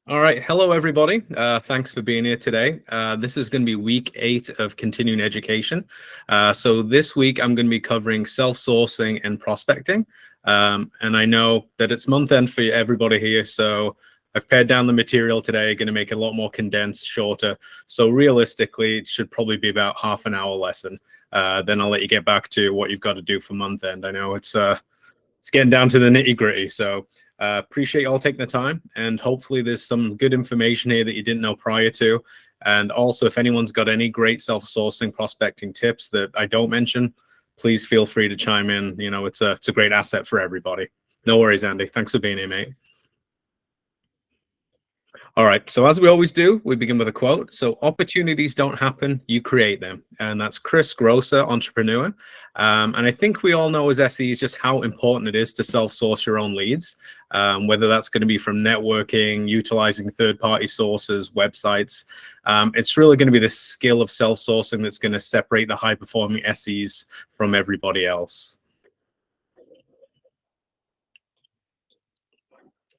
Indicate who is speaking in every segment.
Speaker 1: All right. Hello, everybody. Thanks for being here today. This is going to be week 8 of continuing education. So this week, I'm going to be covering self-sourcing and prospecting. And I know that it's month end for everybody here. So I've pared down the material today, going to make it a lot more condensed, shorter. So realistically, it should probably be about half an hour lesson. Then I'll let you get back to what you've got to do for month end. I know it's getting down to the nitty gritty. So appreciate y'all taking the time, and hopefully there's some good information here that you didn't know prior to. And also, if anyone's got any great self-sourcing prospecting tips that I don't mention, please feel free to chime in. You know, it's a great asset for everybody. No worries, Andy. Thanks for being here, mate. All right, so as we always do, we begin with a quote. So opportunities don't happen, you create them. And that's Chris Grosser, entrepreneur. And I think we all know as SEs just how important it is to self-source your own leads, whether that's going to be from networking, utilizing third-party sources, websites. It's really going to be the skill of self-sourcing that's going to separate the high-performing SEs from everybody else.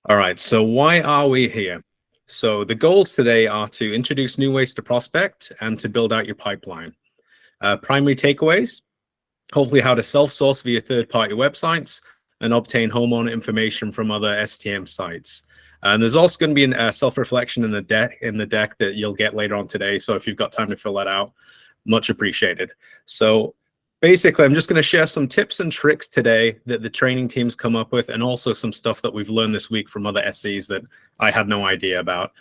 Speaker 1: All right, so why are we here? So the goals today are to introduce new ways to prospect and to build out your pipeline. Primary takeaways, hopefully how to self-source via third-party websites and obtain homeowner information from other STM sites. And there's also going to be a self-reflection in the deck that you'll get later on today. So if you've got time to fill that out, much appreciated. So basically, I'm just going to share some tips and tricks today that the training teams come up with, and also some stuff that we've learned this week from other SEs that I had no idea about.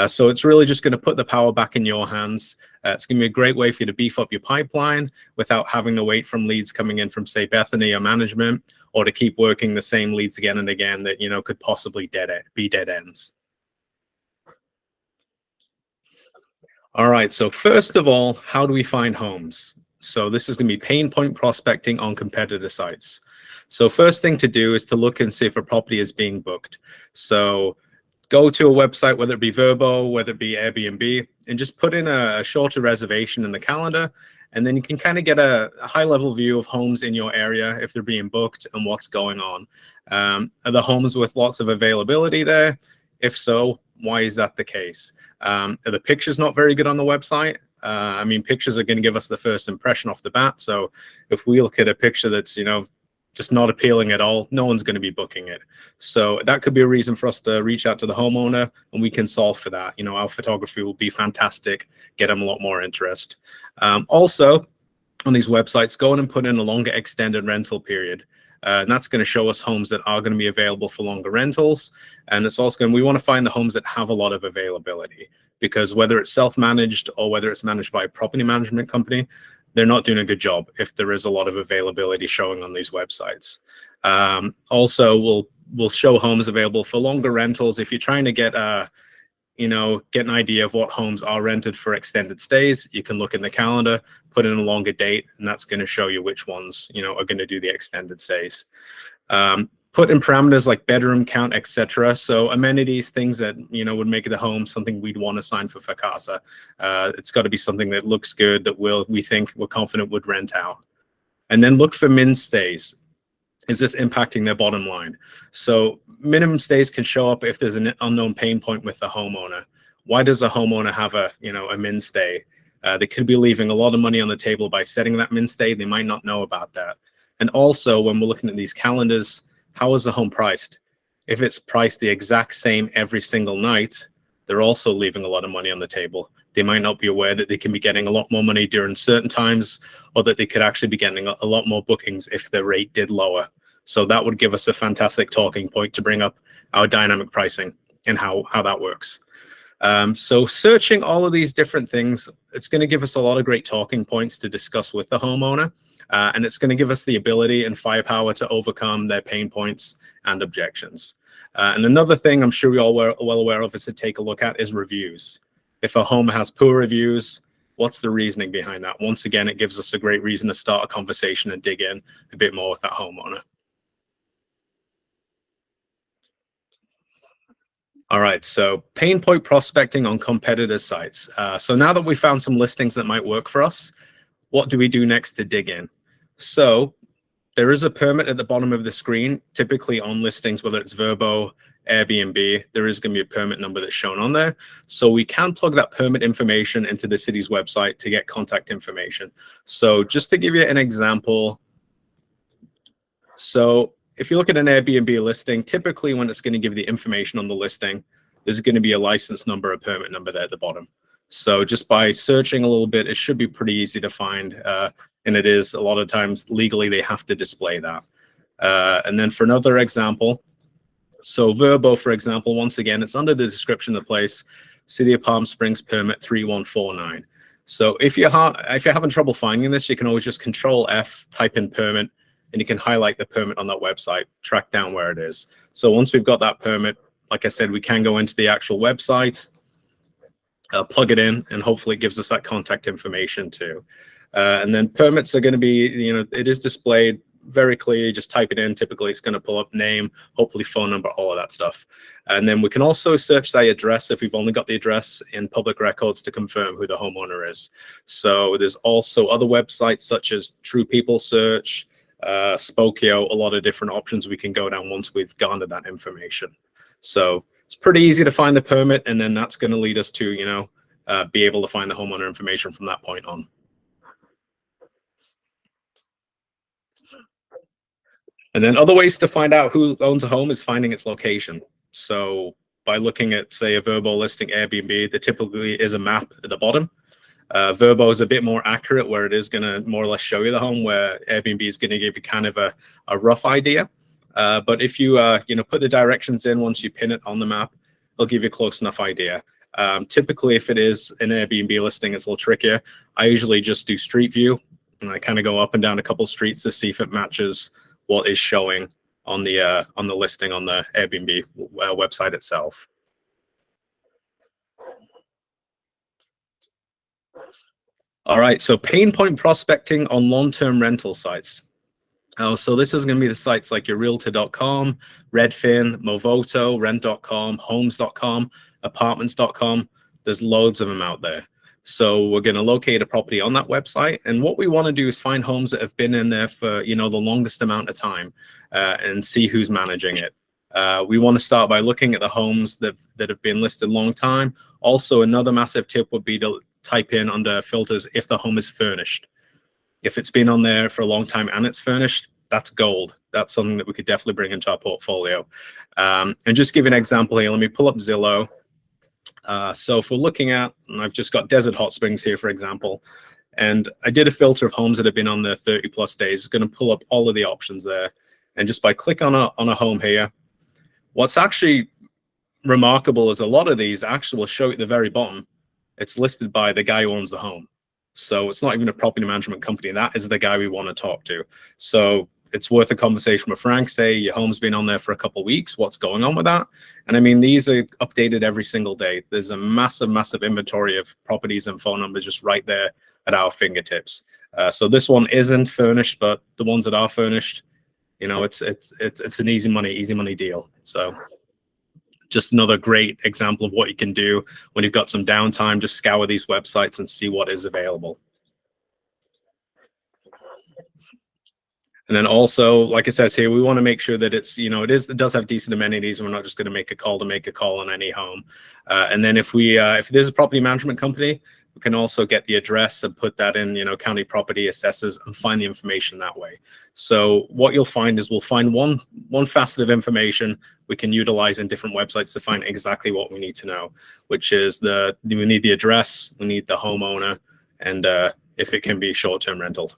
Speaker 1: So it's really just going to put the power back in your hands. It's going to be a great way for you to beef up your pipeline without having to wait from leads coming in from, say, Bethany or management, or to keep working the same leads again and again that, you know, could possibly be dead ends. All right, so first of all, how do we find homes? So this is going to be pain point prospecting on competitor sites. So first thing to do is to look and see if a property is being booked. So go to a website, whether it be Vrbo, whether it be Airbnb, and just put in a shorter reservation in the calendar. And then you can kind of get a high-level view of homes in your area, if they're being booked and what's going on. Are the homes with lots of availability there? If so, why is that the case? Are the pictures not very good on the website? I mean, pictures are going to give us the first impression off the bat. So if we look at a picture that's, you know, just not appealing at all, no one's going to be booking it. So that could be a reason for us to reach out to the homeowner, and we can solve for that. You know, our photography will be fantastic, get them a lot more interest. Also, on these websites, go in and put in a longer extended rental period. And that's going to show us homes that are going to be available for longer rentals. And it's also we want to find the homes that have a lot of availability, because whether it's self-managed or whether it's managed by a property management company, they're not doing a good job if there is a lot of availability showing on these websites. Also, we'll show homes available for longer rentals. If you're trying to get an idea of what homes are rented for extended stays, you can look in the calendar, put in a longer date, and that's going to show you which ones, you know, are going to do the extended stays. Put in parameters like bedroom count, etc. So amenities, things that, you know, would make the home something we'd want to sign for Vacasa. It's got to be something that looks good, that we're confident would rent out. And then look for min stays. Is this impacting their bottom line? So minimum stays can show up if there's an unknown pain point with the homeowner. Why does a homeowner have a min stay? They could be leaving a lot of money on the table by setting that min stay. They might not know about that. And also, when we're looking at these calendars, how is the home priced? If it's priced the exact same every single night, they're also leaving a lot of money on the table. They might not be aware that they can be getting a lot more money during certain times, or that they could actually be getting a lot more bookings if the rate did lower. So that would give us a fantastic talking point to bring up our dynamic pricing and how that works. So searching all of these different things, it's going to give us a lot of great talking points to discuss with the homeowner. And it's going to give us the ability and firepower to overcome their pain points and objections. And another thing I'm sure we all are well aware of is to take a look at is reviews. If a home has poor reviews, what's the reasoning behind that? Once again, it gives us a great reason to start a conversation and dig in a bit more with that homeowner. All right, so pain point prospecting on competitor sites. So now that we found some listings that might work for us, what do we do next to dig in? So there is a permit at the bottom of the screen, typically on listings, whether it's Vrbo, Airbnb, there is going to be a permit number that's shown on there. So we can plug that permit information into the city's website to get contact information. So just to give you an example, so if you look at an Airbnb listing, typically when it's going to give the information on the listing, there's going to be a license number, a permit number there at the bottom. So just by searching a little bit, it should be pretty easy to find. And it is a lot of times legally, they have to display that. And then for another example, so Vrbo, for example, once again, it's under the description of the place, City of Palm Springs permit 3149. So if you're having trouble finding this, you can always just Control F, type in permit, and you can highlight the permit on that website, track down where it is. So once we've got that permit, like I said, we can go into the actual website, plug it in, and hopefully it gives us that contact information too. And then permits are going to be, it is displayed very clearly. Just type it in. Typically, it's going to pull up name, hopefully phone number, all of that stuff. And then we can also search the address if we've only got the address in public records to confirm who the homeowner is. So there's also other websites such as True People Search, Spokeo, a lot of different options we can go down once we've garnered that information. So it's pretty easy to find the permit, and then that's going to lead us to, be able to find the homeowner information from that point on. And then other ways to find out who owns a home is finding its location. So by looking at, say, a Vrbo listing Airbnb, there typically is a map at the bottom. Vrbo is a bit more accurate, where it is going to more or less show you the home, where Airbnb is going to give you kind of a rough idea. But if you put the directions in, once you pin it on the map, it'll give you a close enough idea. Typically, if it is an Airbnb listing, it's a little trickier. I usually just do Street View, and I kind of go up and down a couple streets to see if it matches what is showing on the listing on the Airbnb website itself. All right, so pain point prospecting on long-term rental sites. So this is going to be the sites like your Realtor.com, Redfin, Movoto, Rent.com, Homes.com, Apartments.com. There's loads of them out there. So we're going to locate a property on that website, and what we want to do is find homes that have been in there for the longest amount of time, and see who's managing it. We want to start by looking at the homes that have been listed a long time. Also, another massive tip would be to type in under filters if the home is furnished. If it's been on there for a long time and it's furnished, that's gold. That's something that we could definitely bring into our portfolio. And just give you an example here, let me pull up Zillow. So if we're looking at, and I've just got Desert Hot Springs here, for example, and I did a filter of homes that have been on there 30 plus days. It's going to pull up all of the options there. And just by click on a home here, what's actually remarkable is a lot of these actually will show you at the very bottom, it's listed by the guy who owns the home. So it's not even a property management company. That is the guy we want to talk to. So it's worth a conversation with Frank. Say your home's been on there for a couple of weeks. What's going on with that? And I mean, these are updated every single day. There's a massive, massive inventory of properties and phone numbers just right there at our fingertips. So this one isn't furnished, but the ones that are furnished, it's an easy money deal. So just another great example of what you can do when you've got some downtime. Just scour these websites and see what is available. And then also, like it says here, we want to make sure that it's, it does have decent amenities. And we're not just going to make a call on any home. And then if there's a property management company, we can also get the address and put that in, county property assessors and find the information that way. So what you'll find is we'll find one facet of information we can utilize in different websites to find exactly what we need to know, which is we need the address, we need the homeowner, and if it can be short-term rental.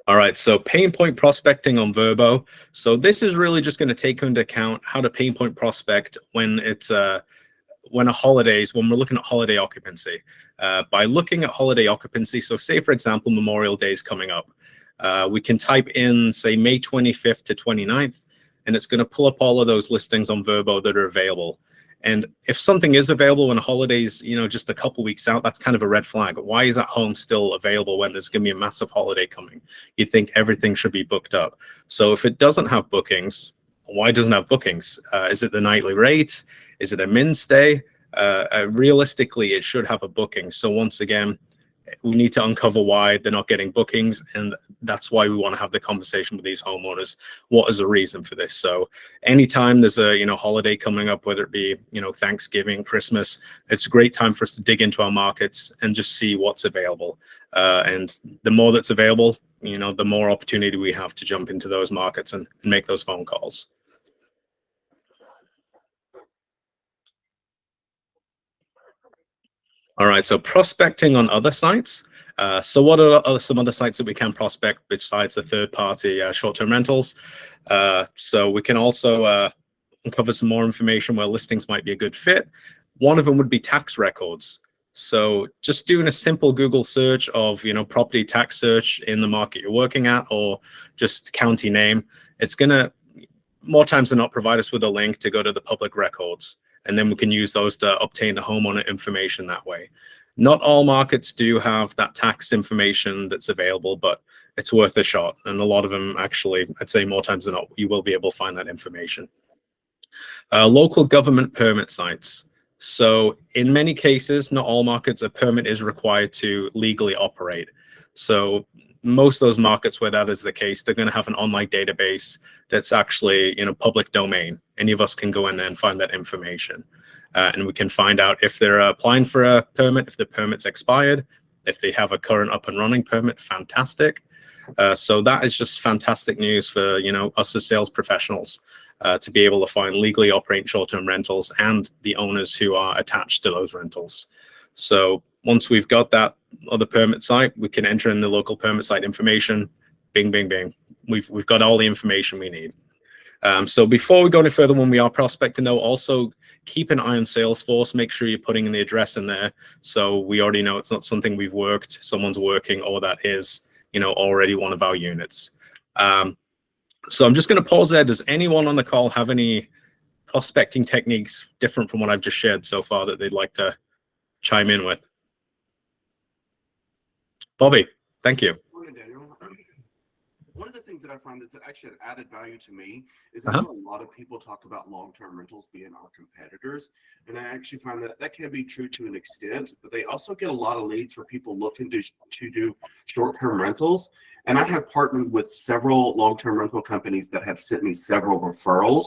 Speaker 1: All right, so pain point prospecting on Vrbo. So this is really just going to take into account how to pain point prospect when it's when we're looking at holiday occupancy. By looking at holiday occupancy, so say for example Memorial Day is coming up, we can type in say May 25th to 29th, and it's going to pull up all of those listings on Vrbo that are available. And if something is available when a holiday's, just a couple weeks out, that's kind of a red flag. Why is that home still available when there's going to be a massive holiday coming? You'd think everything should be booked up. So if it doesn't have bookings, why doesn't it have bookings? Is it the nightly rate? Is it a min stay? Realistically, it should have a booking. So once again, we need to uncover why they're not getting bookings, and that's why we want to have the conversation with these homeowners. What is the reason for this? So anytime there's a holiday coming up, whether it be Thanksgiving, Christmas, it's a great time for us to dig into our markets and just see what's available. And the more that's available, the more opportunity we have to jump into those markets and make those phone calls. All right, so prospecting on other sites. So what are some other sites that we can prospect besides the third-party short-term rentals? So we can also uncover some more information where listings might be a good fit. One of them would be tax records. So just doing a simple Google search of property tax search in the market you're working at, or just county name, it's gonna more times than not provide us with a link to go to the public records. And then we can use those to obtain the homeowner information that way. Not all markets do have that tax information that's available, but it's worth a shot. And a lot of them actually, I'd say more times than not, you will be able to find that information. Local government permit sites. So in many cases, not all markets, a permit is required to legally operate. So most of those markets where that is the case, they're going to have an online database that's actually public domain. Any of us can go in there and find that information, and we can find out if they're applying for a permit, if the permit's expired, if they have a current up and running permit. Fantastic. So that is just fantastic news for us as sales professionals, to be able to find legally operating short-term rentals and the owners who are attached to those rentals. So once we've got that other permit site, we can enter in the local permit site information. Bing, bing, bing. We've got all the information we need. So before we go any further, when we are prospecting, though, also keep an eye on Salesforce. Make sure you're putting in the address in there, so we already know it's not something we've worked, someone's working, or that is already one of our units. So I'm just going to pause there. Does anyone on the call have any prospecting techniques different from what I've just shared so far that they'd like to chime in with? Bobby, thank you.
Speaker 2: Morning, Daniel. One of the things that I find that's actually an added value to me is I know a lot of people talk about long-term rentals being our competitors, and I actually find that that can be true to an extent, but they also get a lot of leads for people looking to do short-term rentals. And I have partnered with several long-term rental companies that have sent me several referrals,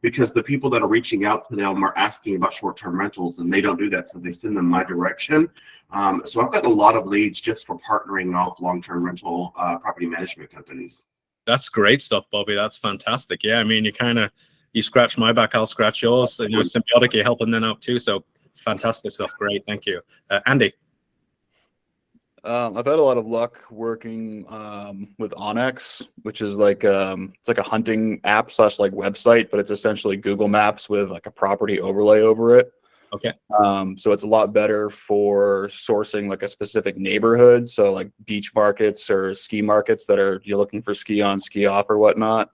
Speaker 2: because the people that are reaching out to them are asking about short-term rentals, and they don't do that, so they send them my direction. So I've gotten a lot of leads just for partnering off long-term rental property management companies.
Speaker 1: That's great stuff, Bobby. That's fantastic. Yeah, I mean, you scratch my back, I'll scratch yours. Symbiotic, you're helping them out too. So fantastic stuff. Great, thank you. Andy.
Speaker 3: I've had a lot of luck working with Onyx, which is like it's like a hunting app / like website, but it's essentially Google Maps with like a property overlay over it.
Speaker 1: Okay.
Speaker 3: So it's a lot better for sourcing like a specific neighborhood, so like beach markets or ski markets that you're looking for ski on, ski off or whatnot.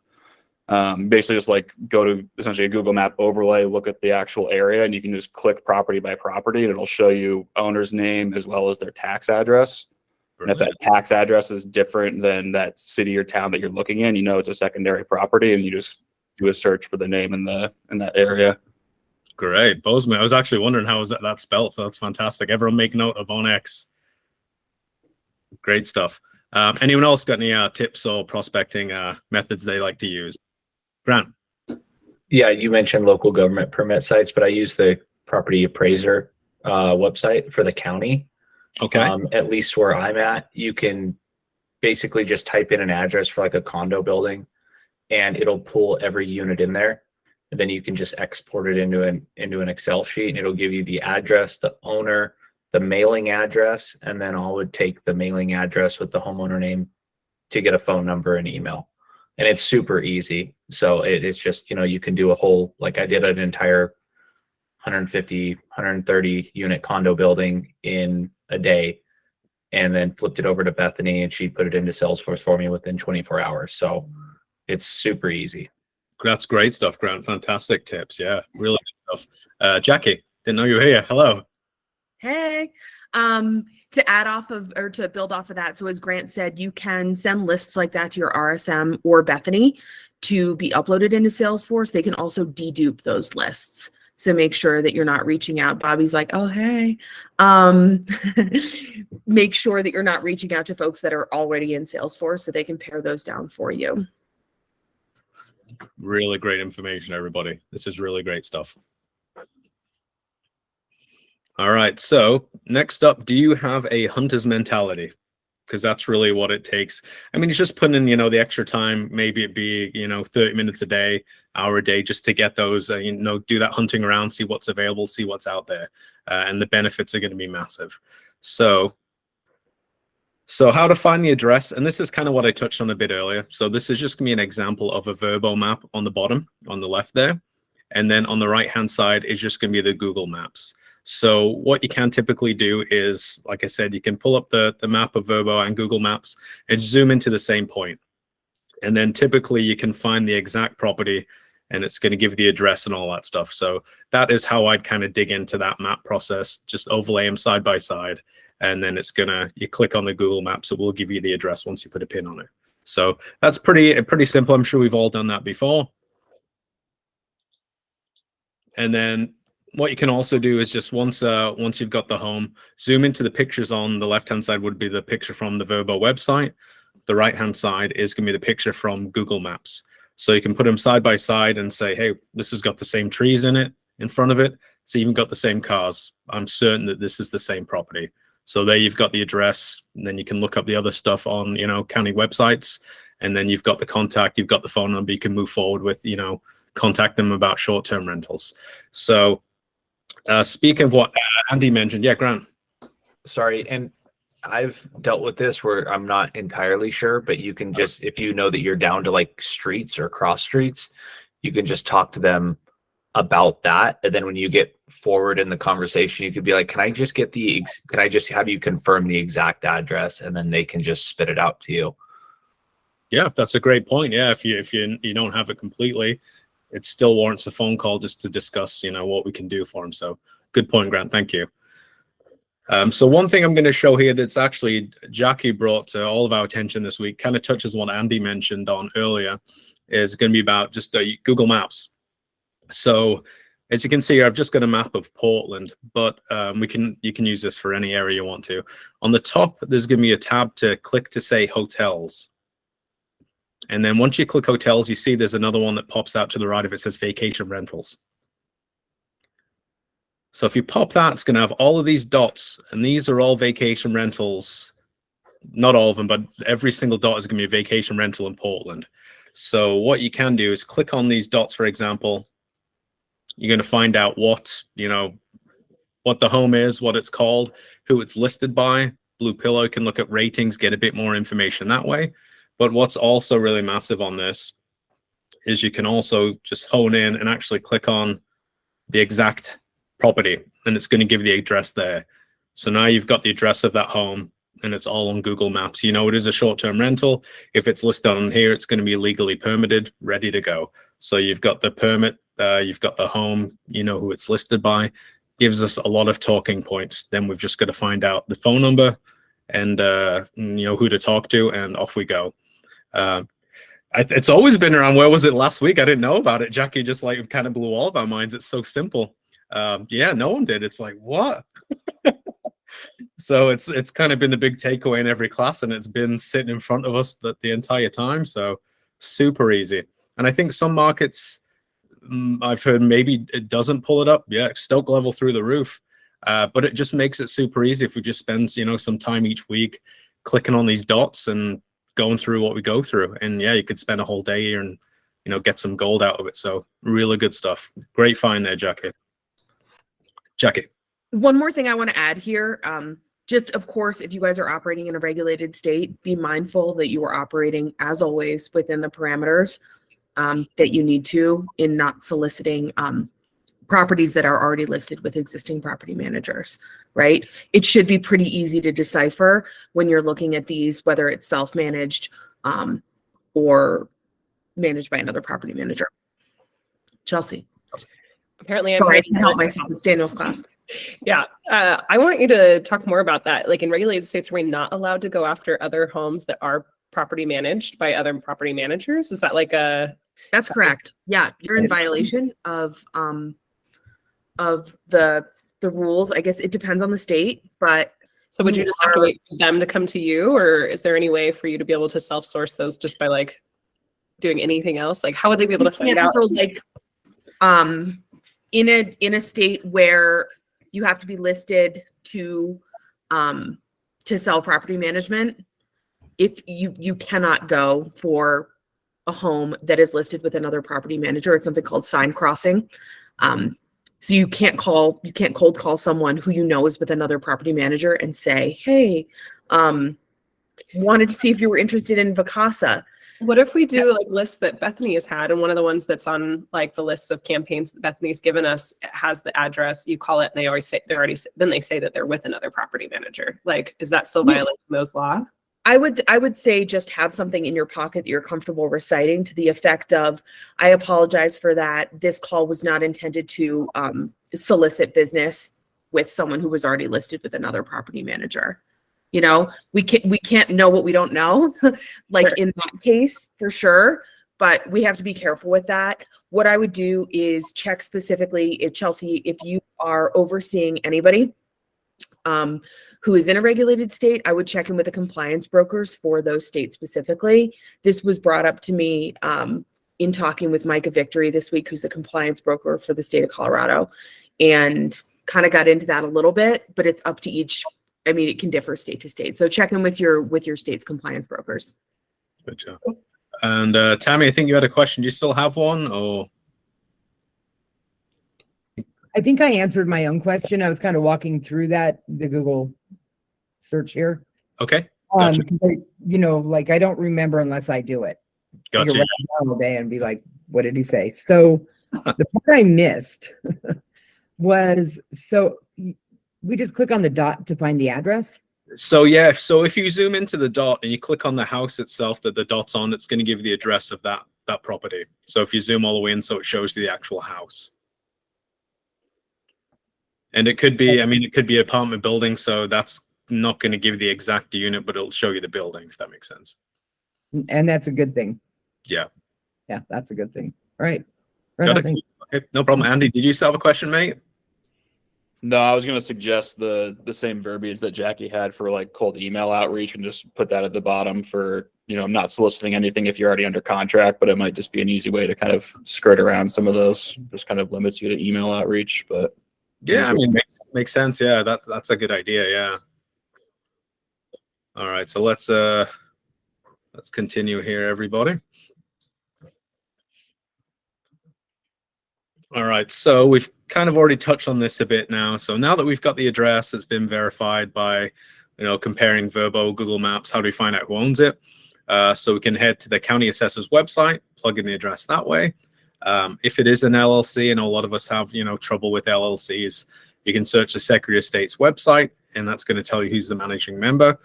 Speaker 3: Basically just like go to essentially a Google Map overlay, look at the actual area, and you can just click property by property, and it'll show you owner's name as well as their tax address. Brilliant. And if that tax address is different than that city or town that you're looking in, it's a secondary property, and you just do a search for the name in that area.
Speaker 1: Great. Bozeman. I was actually wondering how was that spelled, so that's fantastic. Everyone make note of Onyx. Great stuff. Anyone else got any tips or prospecting methods they like to use? Grant.
Speaker 4: Yeah, you mentioned local government permit sites, but I use the property appraiser website for the county.
Speaker 1: Okay.
Speaker 4: At least where I'm at, you can basically just type in an address for like a condo building, and it'll pull every unit in there. And then you can just export it into an Excel sheet, and it'll give you the address, the owner, the mailing address, and then I would take the mailing address with the homeowner name to get a phone number and email. And it's super easy. So it's just, you can do a whole, like I did an entire 150, 130 unit condo building in a day, and then flipped it over to Bethany, and she put it into Salesforce for me within 24 hours. So it's super easy.
Speaker 1: That's great stuff, Grant. Fantastic tips. Yeah, really good stuff. Jackie, didn't know you were here. Hello.
Speaker 5: Hey. To add off of, or to build off of that, so as Grant said, you can send lists like that to your RSM or Bethany to be uploaded into Salesforce. They can also dedupe those lists. So make sure that you're not reaching out. Bobby's like, oh, hey. Make sure that you're not reaching out to folks that are already in Salesforce so they can pare those down for you.
Speaker 1: Really great information, everybody. This is really great stuff. All right, so next up, do you have a hunter's mentality? Because that's really what it takes. I mean, it's just putting in, the extra time, maybe it be, 30 minutes a day, hour a day, just to get those, do that hunting around, see what's available, see what's out there. And the benefits are going to be massive. So how to find the address, and this is kind of what I touched on a bit earlier. So this is just gonna be an example of a Vrbo map on the bottom, on the left there. And then on the right-hand side is just gonna be the Google Maps. So what you can typically do is, like I said, you can pull up the map of Vrbo and Google Maps and zoom into the same point. And then typically you can find the exact property and it's gonna give the address and all that stuff. So that is how I'd kind of dig into that map process, just overlay them side by side. And then you click on the Google Maps, it will give you the address once you put a pin on it. So that's pretty simple. I'm sure we've all done that before. And then what you can also do is just once you've got the home, zoom into the pictures. On the left-hand side would be the picture from the Vrbo website. The right-hand side is going to be the picture from Google Maps. So you can put them side by side and say, hey, this has got the same trees in front of it. It's even got the same cars. I'm certain that this is the same property. So there you've got the address, and then you can look up the other stuff on, county websites, and then you've got the contact, you've got the phone number, you can move forward with, contact them about short-term rentals. So speaking of what Andy mentioned, yeah, Grant.
Speaker 4: Sorry, and I've dealt with this where I'm not entirely sure, but you can just, if you know that you're down to like streets or cross streets, you can just talk to them about that. And then when you get forward in the conversation, you could be like, can I just have you confirm the exact address? And then they can just spit it out to you.
Speaker 1: Yeah, that's a great point. Yeah, if you don't have it completely, it still warrants a phone call just to discuss, what we can do for them. So good point, Grant. Thank you. So one thing I'm going to show here that's actually Jackie brought to all of our attention this week, kind of touches what Andy mentioned on earlier, is going to be about just Google Maps. So as you can see here, I've just got a map of Portland, but you can use this for any area you want to. On the top, there's going to be a tab to click to say hotels. And then once you click hotels, you see there's another one that pops out to the right of it. Says vacation rentals. So if you pop that, it's going to have all of these dots, and these are all vacation rentals. Not all of them, but every single dot is going to be a vacation rental in Portland. So what you can do is click on these dots, for example. You're going to find out what the home is, what it's called, who it's listed by. Blue Pillow can look at ratings, get a bit more information that way. But what's also really massive on this is you can also just hone in and actually click on the exact property, and it's going to give the address there. So now you've got the address of that home, and it's all on Google Maps. It is a short-term rental. If it's listed on here, it's going to be legally permitted, ready to go. So you've got the permit, you've got the home, who it's listed by. Gives us a lot of talking points. Then we've just got to find out the phone number and who to talk to, and off we go. It's always been around. Where was it last week? I didn't know about it. Jackie just kind of blew all of our minds. It's so simple. Yeah, no one did. It's like, what? So it's kind of been the big takeaway in every class, and it's been sitting in front of us the entire time. So super easy. And I think some markets, I've heard maybe it doesn't pull it up. Yeah, Stoke level through the roof. But it just makes it super easy if we just spend some time each week clicking on these dots and going through what we go through. And yeah, you could spend a whole day here and get some gold out of it. So really good stuff. Great find there, Jackie.
Speaker 5: One more thing I want to add here. Just, of course, if you guys are operating in a regulated state, be mindful that you are operating, as always, within the parameters that you need to, in not soliciting properties that are already listed with existing property managers, right? It should be pretty easy to decipher when you're looking at these, whether it's self-managed or managed by another property manager. Chelsea.
Speaker 6: Apparently,
Speaker 5: Sorry, I can't help myself. It's Daniel's class.
Speaker 6: Yeah, I want you to talk more about that. Like in regulated states, we're not allowed to go after other homes that are property managed by other property managers. Is that like a?
Speaker 5: That's correct. Yeah, you're in violation of of the rules. I guess it depends on the state, but
Speaker 6: So would you
Speaker 5: You
Speaker 6: just have to
Speaker 5: are-
Speaker 6: wait for them to come to you, or is there any way for you to be able to self-source those just by like doing anything else? Like how would they be able to find out?
Speaker 5: So like, in a state where you have to be listed to sell property management, if you cannot go for a home that is listed with another property manager, it's something called sign crossing. So you can't cold call someone who you know is with another property manager and say, hey, wanted to see if you were interested in Vacasa.
Speaker 6: What if we do like lists that Bethany has had, and one of the ones that's on like the lists of campaigns that Bethany's given us has the address, you call it, and they always say then they say that they're with another property manager. Like, is that still
Speaker 5: Yeah.
Speaker 6: violating those law?
Speaker 5: I would say just have something in your pocket that you're comfortable reciting to the effect of, I apologize for that. This call was not intended to solicit business with someone who was already listed with another property manager. You know, we can't know what we don't know, like
Speaker 6: Sure.
Speaker 5: in that case for sure, but we have to be careful with that. What I would do is check specifically if Chelsea, if you are overseeing anybody who is in a regulated state, I would check in with the compliance brokers for those states specifically. This was brought up to me in talking with Micah Victory this week, who's the compliance broker for the state of Colorado, and kind of got into that a little bit, but it's up to each. I mean, it can differ state to state. So check in with your state's compliance brokers.
Speaker 1: Good job. And Tammy, I think you had a question. Do you still have one, or?
Speaker 7: I think I answered my own question. I was kind of walking through the Google search here.
Speaker 1: Okay, gotcha.
Speaker 7: Because like I don't remember unless I do it. I could
Speaker 1: Gotcha.
Speaker 7: write it down all day and be like, what did he say? So the part I missed was, we just click on the dot to find the address.
Speaker 1: So yeah, so if you zoom into the dot and you click on the house itself that the dot's on, it's going to give you the address of that property. So if you zoom all the way in, so it shows you the actual house. And it could be, I mean, it could be apartment building, so that's not going to give you the exact unit, but it'll show you the building, if that makes sense.
Speaker 7: And that's a good thing.
Speaker 1: Yeah.
Speaker 7: Yeah, that's a good thing. All right.
Speaker 1: Got
Speaker 7: Right,
Speaker 1: it? Okay, no problem. Andy, did you still have a question, mate?
Speaker 3: No, I was going to suggest the same verbiage that Jackie had for like cold email outreach, and just put that at the bottom for, not soliciting anything if you're already under contract, but it might just be an easy way to kind of skirt around some of those. Just kind of limits you to email outreach, but
Speaker 1: Yeah, I mean, makes sense. Yeah, that's a good idea. Yeah. All right, so let's continue here, everybody. All right, so we've kind of already touched on this a bit now. So now that we've got the address that's been verified by, comparing Verbo, Google Maps, how do we find out who owns it? So we can head to the county assessor's website, plug in the address that way. If it is an LLC, and a lot of us have, trouble with LLCs, you can search the Secretary of State's website, and that's going to tell you who's the managing member.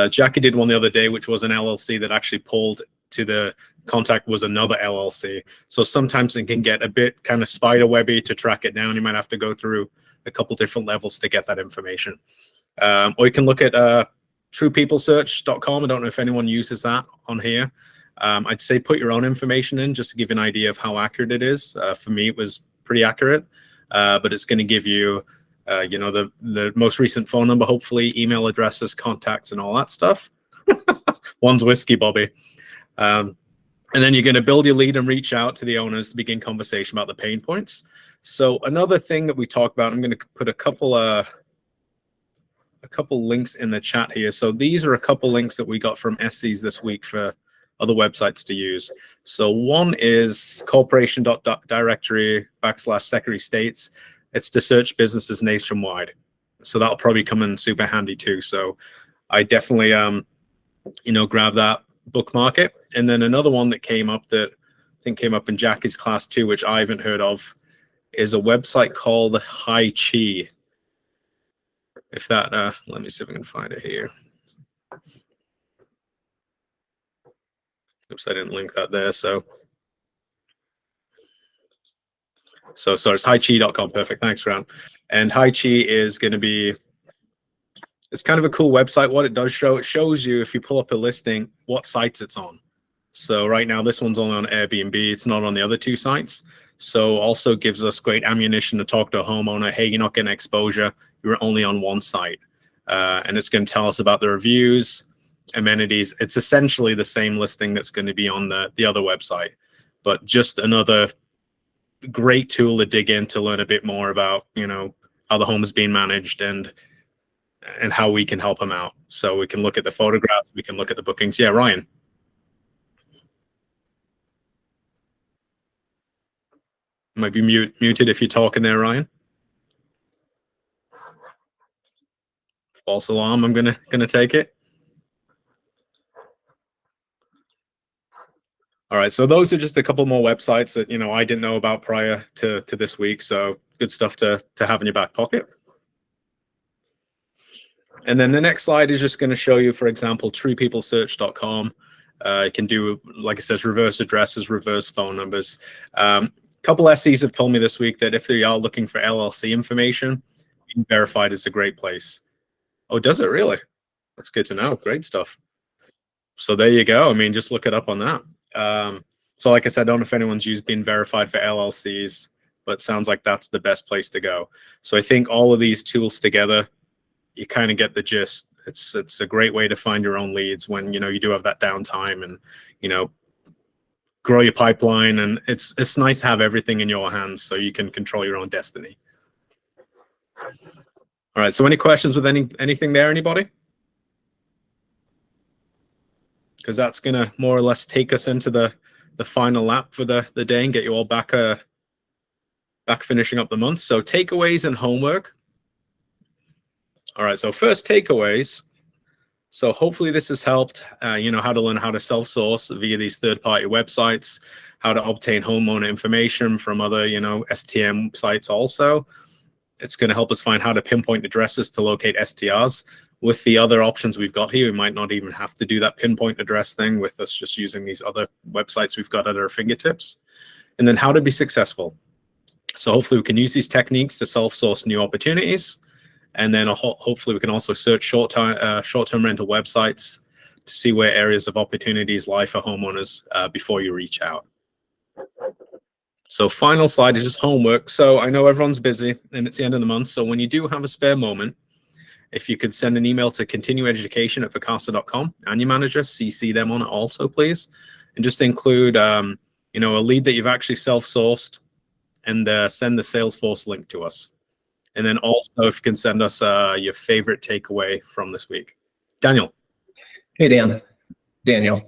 Speaker 1: Jackie did one the other day, which was an LLC that actually pulled to the contact was another LLC. So sometimes it can get a bit kind of spider webby to track it down. You might have to go through a couple different levels to get that information. Or you can look at truepeoplesearch.com. I don't know if anyone uses that on here. I'd say put your own information in just to give you an idea of how accurate it is. For me, it was pretty accurate, but it's going to give you, the most recent phone number, hopefully, email addresses, contacts, and all that stuff. One's whiskey, Bobby. And then you're going to build your lead and reach out to the owners to begin conversation about the pain points. So another thing that we talk about, I'm going to put a couple links in the chat here. So these are a couple links that we got from SCs this week for other websites to use. So one is corporation.directory/Secretary States. It's to search businesses nationwide. So that'll probably come in super handy too. So I definitely, grab that, bookmark it. And then another one that came up that I think came up in Jackie's class too, which I haven't heard of, is a website called HiChi. If that, let me see if I can find it here. Oops, I didn't link that there. So sorry, it's hichi.com. Perfect. Thanks, Grant. And HiChi is going to be, it's kind of a cool website. What it does show, it shows you, if you pull up a listing, what sites it's on. So right now, this one's only on Airbnb. It's not on the other two sites. So also gives us great ammunition to talk to a homeowner. Hey, you're not getting exposure. You're only on one site. And it's going to tell us about the reviews, amenities. It's essentially the same listing that's going to be on the other website, but just another great tool to dig in to learn a bit more about, how the home is being managed and how we can help them out. So we can look at the photographs, we can look at the bookings. Yeah, Ryan. Might be muted if you're talking there, Ryan. False alarm. I'm gonna take it. All right, so those are just a couple more websites that I didn't know about prior to this week. So good stuff to have in your back pocket. And then the next slide is just going to show you, for example, truepeoplesearch.com. You can do, like it says, reverse addresses, reverse phone numbers. A couple SEs have told me this week that if they are looking for LLC information, Being Verified is a great place. Oh, does it really? That's good to know. Great stuff. So there you go. I mean, just look it up on that. So like I said, I don't know if anyone's used Being Verified for LLCs, but sounds like that's the best place to go. So I think all of these tools together, you kind of get the gist. It's a great way to find your own leads when you do have that downtime and grow your pipeline. And it's nice to have everything in your hands so you can control your own destiny. All right. So any questions with anything there? Anybody? Because that's gonna more or less take us into the final lap for the day and get you all back finishing up the month. So takeaways and homework. All right, so first takeaways. So hopefully this has helped, how to learn how to self-source via these third-party websites, how to obtain homeowner information from other, STM sites also. It's going to help us find how to pinpoint addresses to locate STRs. With the other options we've got here, we might not even have to do that pinpoint address thing with us just using these other websites we've got at our fingertips. And then how to be successful. So hopefully we can use these techniques to self-source new opportunities. And then hopefully we can also search short-term rental websites to see where areas of opportunities lie for homeowners before you reach out. So final slide is just homework. So I know everyone's busy and it's the end of the month. So when you do have a spare moment, if you could send an email to continueducation@vacasa.com and your manager, CC them on it also, please. And just include, a lead that you've actually self-sourced and send the Salesforce link to us. And then also, if you can send us your favorite takeaway from this week. Daniel.
Speaker 8: Hey, Daniel.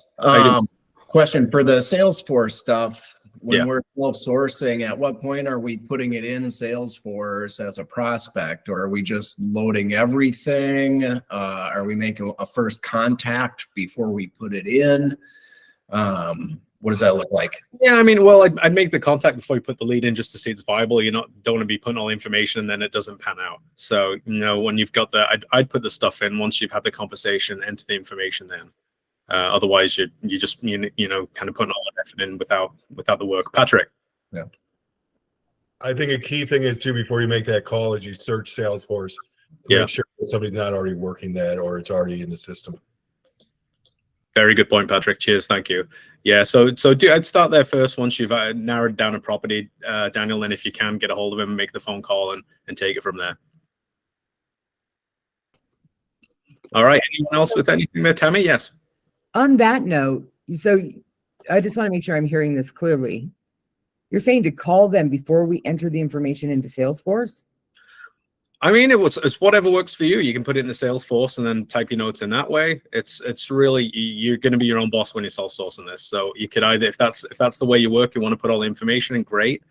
Speaker 8: Question for the Salesforce stuff. When we're self-sourcing, at what point are we putting it in Salesforce as a prospect, or are we just loading everything? Are we making a first contact before we put it in? What does that look like?
Speaker 1: Yeah, I mean, well, I'd make the contact before you put the lead in just to see it's viable. Don't want to be putting all the information and then it doesn't pan out. So, when you've got I'd put the stuff in once you've had the conversation, enter the information then. Otherwise, you just kind of putting all the effort in without the work. Patrick.
Speaker 8: Yeah.
Speaker 9: I think a key thing is too, before you make that call, is you search Salesforce to make sure that somebody's not already working that or it's already in the system.
Speaker 1: Very good point, Patrick. Cheers. Thank you. Yeah. So I'd start there first once you've narrowed down a property, Daniel. Then if you can get a hold of him, make the phone call and take it from there. All right. Anyone else with anything there, Tammy? Yes.
Speaker 7: On that note, so I just want to make sure I'm hearing this clearly. You're saying to call them before we enter the information into Salesforce?
Speaker 1: I mean, it's whatever works for you. You can put it in the Salesforce and then type your notes in that way. It's really, you're going to be your own boss when you're self-sourcing this. So you could either, if that's the way you work, you want to put all the information in, great.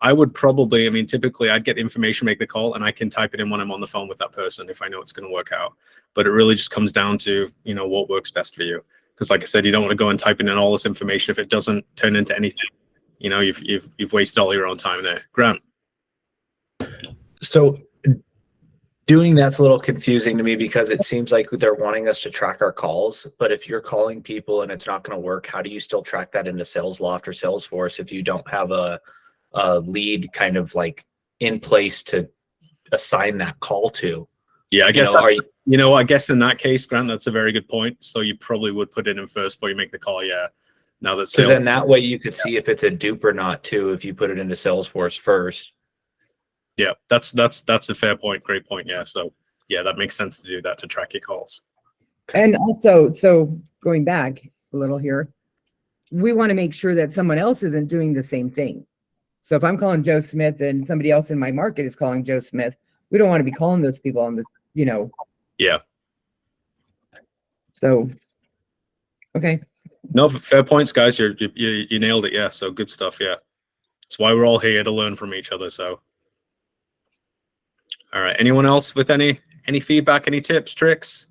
Speaker 1: I would probably, typically I'd get the information, make the call, and I can type it in when I'm on the phone with that person if I know it's going to work out. But it really just comes down to, what works best for you. Because like I said, you don't want to go and type in all this information if it doesn't turn into anything. You've wasted all your own time there. Grant.
Speaker 4: So doing that's a little confusing to me because it seems like they're wanting us to track our calls. But if you're calling people and it's not going to work, how do you still track that into SalesLoft or Salesforce if you don't have a lead kind of like in place to assign that call to?
Speaker 1: Yeah, I guess I guess in that case, Grant, that's a very good point. So you probably would put it in first before you make the call. Yeah, Now that
Speaker 4: Because
Speaker 1: sales,
Speaker 4: then that way you could see if it's a dupe or not too, if you put it into Salesforce first.
Speaker 1: yeah, that's a fair point. Great point. Yeah. So yeah, that makes sense to do that to track your calls.
Speaker 7: And also, so going back a little here, we want to make sure that someone else isn't doing the same thing. So if I'm calling Joe Smith and somebody else in my market is calling Joe Smith, we don't want to be calling those people on this, you know.
Speaker 1: Yeah.
Speaker 7: So, okay.
Speaker 1: No, fair points, guys. You nailed it. Yeah. So good stuff. Yeah. That's why we're all here, to learn from each other. So, all right. Anyone else with any feedback, any tips, tricks?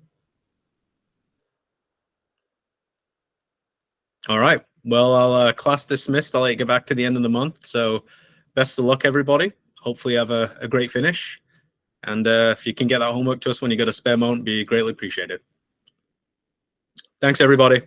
Speaker 1: All right. Well, I'll class dismissed. I'll let you get back to the end of the month. So best of luck, everybody. Hopefully you have a great finish. And if you can get that homework to us when you get a spare moment, be greatly appreciated. Thanks, everybody.